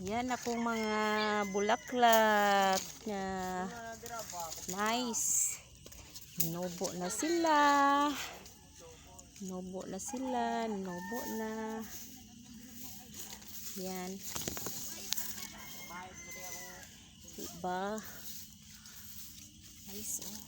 Yan akong mga bulaklak na nice. Nubo na sila. Nubo na sila. Nubo na. Yan. Diba? Nice, oh.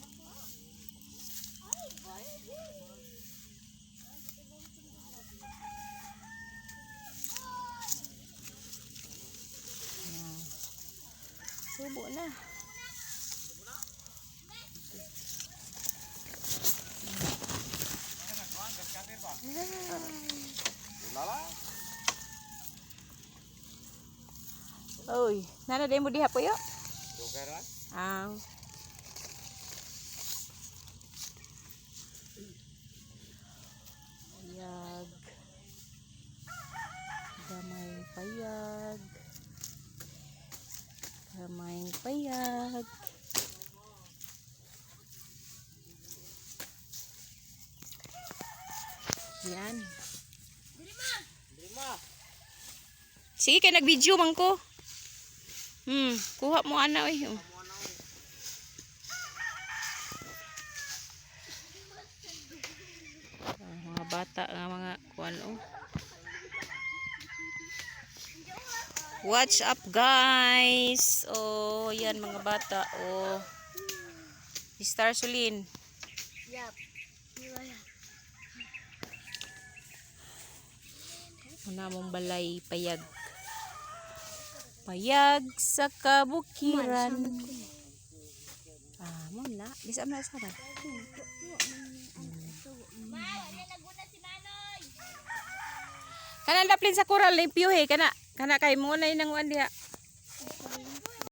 Subo na. Oy, nana day mo diha po yo? Ang payag. Gamay payag. Gamay payag. Yan. Sige kay nag-video man ko. Kuha mo ana oy. Mga bata nga mga kuan oh. Watch up guys. Oh, yan mga bata oh. Star Sulin. Yap. Una mong balay payag. Payag sa kabukiran. Mo na. Bisa na sa ba? Kana daplin sa coral limpyo he kana kay mo na inang wan diha.